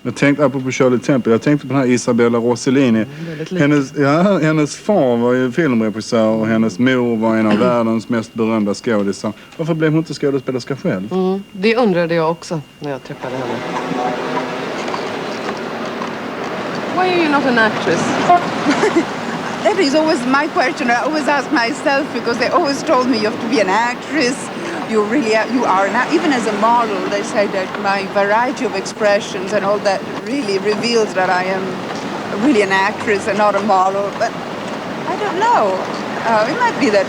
Jag tänkte, apropå Shirley Temple, jag tänkte på den här Isabella Rossellini. Hennes far var ju filmregissör och hennes mor var en av världens mest berömda skådisar. Varför blev hon inte skådespelerska själv? Det undrade jag också när jag träffade henne. Why are you not an actress? That is always my question. I always ask myself because they always told me you have to be an actress. You are even as a model. They say that my variety of expressions and all that really reveals that I am really an actress and not a model. But I don't know. It might be that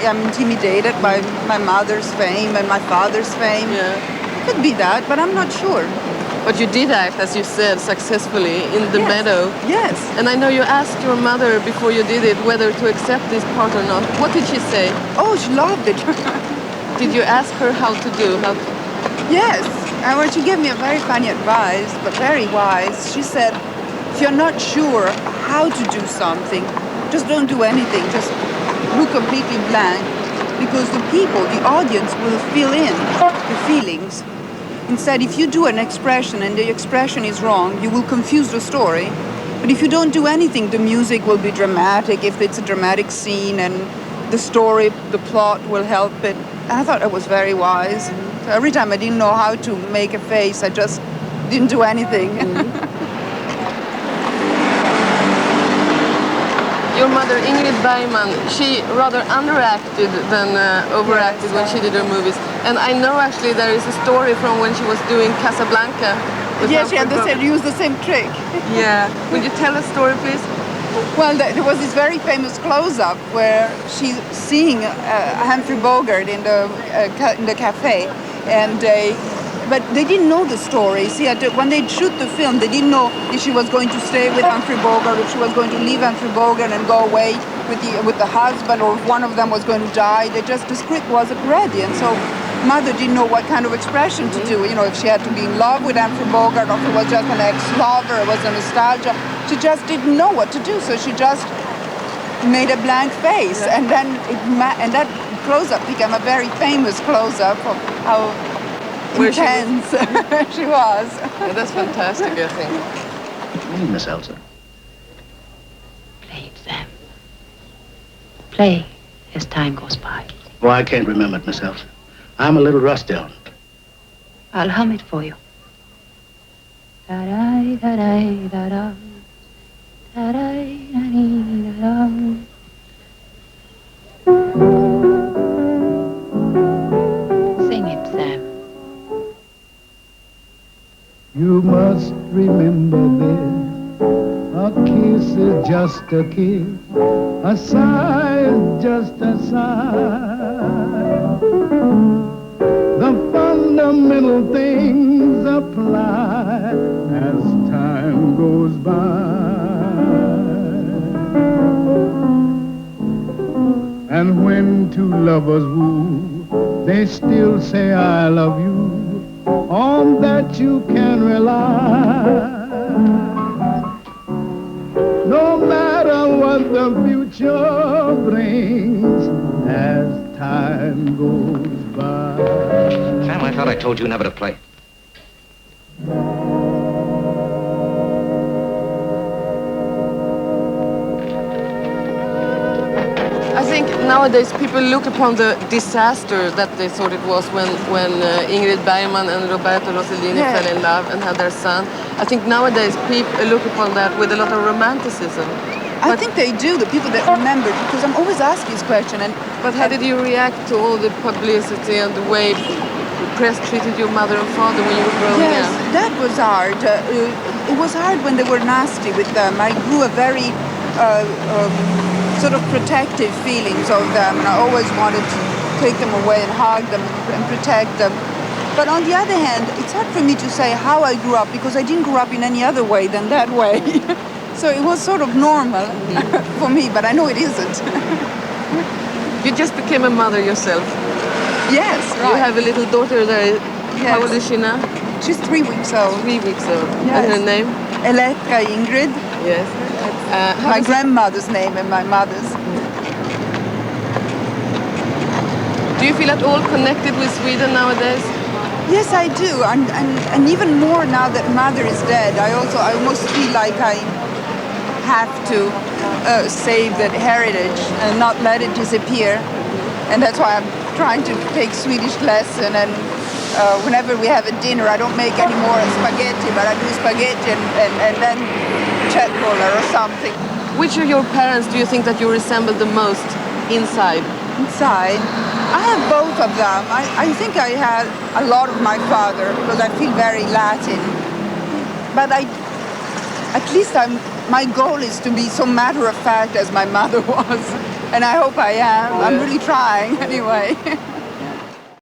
I'm intimidated by my mother's fame and my father's fame. Yeah. It could be that, but I'm not sure. But you did act, as you said, successfully in the meadow. Yes. And I know you asked your mother before you did it whether to accept this part or not. What did she say? Oh, she loved it. Did you ask her how to do? Yes. And when she gave me a very funny advice, but very wise, she said, if you're not sure how to do something, just don't do anything. Just look completely blank. Because the people, the audience, will fill in the feelings. Instead, if you do an expression and the expression is wrong, you will confuse the story. But if you don't do anything, the music will be dramatic, if it's a dramatic scene, and the story, the plot will help it. And I thought it was very wise. So every time I didn't know how to make a face, I just didn't do anything. Your mother, Ingrid Bergman, she rather underacted than overacted when she did her movies. And I know actually there is a story from when she was doing Casablanca. Yes, she had used the same trick. Yeah. Would you tell a story, please? Well, there was this very famous close-up where she's seeing Humphrey Bogart in the cafe, and but they didn't know the story. See, when they shoot the film, they didn't know if she was going to stay with Humphrey Bogart, if she was going to leave Humphrey Bogart and go away with the husband, or if one of them was going to die. The script wasn't ready, and so mother didn't know what kind of expression to do. You know, if she had to be in love with Humphrey Bogart, or if it was just an ex-lover, it was a nostalgia. She just didn't know what to do, so she just made a blank face, and then and that close-up became a very famous close-up of how intense she was. Yeah, that's fantastic, I think. Miss Elsa. Play it, Sam. Play as time goes by. Well, I can't remember it, Miss Elsa. I'm a little rusty on it. I'll hum it for you. Da-da-da-da-da-da. Da-da-da-da-da-da. Sing it, Sam. You must remember this. A kiss is just a kiss. A sigh is just a sigh. The fundamental things apply as time goes by. And when two lovers woo, they still say I love you. On that you can rely. No matter what the future brings as time goes by. Sam, I thought I told you never to play. I think nowadays people look upon the disaster that they thought it was when Ingrid Bergman and Roberto Rossellini fell in love and had their son. I think nowadays people look upon that with a lot of romanticism. I think they do, the people that remember, because I'm always asking this question. But how did you react to all the publicity and the way the press treated your mother and father when you were growing up? Yes, that was hard. It was hard when they were nasty with them. I grew a very sort of protective feelings of them, and I always wanted to take them away and hug them and protect them. But on the other hand, it's hard for me to say how I grew up, because I didn't grow up in any other way than that way. So it was sort of normal for me, but I know it isn't. You just became a mother yourself. Yes, right. You have a little daughter there. Yes. How old is she now? She's 3 weeks old. 3 weeks old. Yes. And her name? Elektra Ingrid. Yes. My grandmother's name and my mother's. Do you feel at all connected with Sweden nowadays? Yes, I do, and even more now that mother is dead. I almost feel like I have to save that heritage and not let it disappear. And that's why I'm trying to take Swedish lesson. And whenever we have a dinner, I don't make any more spaghetti, but I do spaghetti and then chatboller or something. Which of your parents do you think that you resemble the most inside? Inside, I have both of them. I think I had a lot of my father because I feel very Latin. But at least my goal is to be so matter of fact as my mother was. And I hope I am. I'm really trying anyway.